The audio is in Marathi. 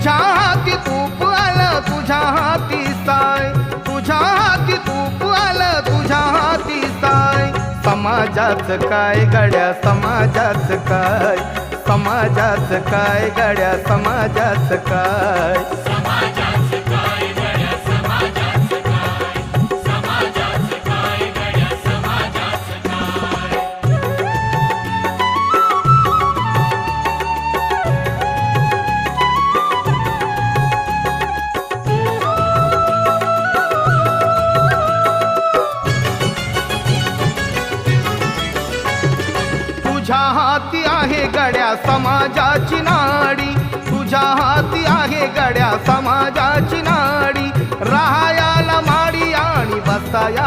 तुझ्या हाती तूप आलं तुझ्या हाती साय, तुझ्या हाती तूप आलं तुझ्या हाती साय. समाजाचं काय गड्या समाजाचं काय, समाजाचं काय गड्या समाजाचं काय. समाजाचं काय गड्या समाजाचं काय, समाजाचं काय गड्या समाजाचं काय. तुझ्या हाती आहे गड्या समाजाची नाडी, तुझ्या हाती आहे गड्या समाजाची नाडी. राहायाला माडी आणि बसाया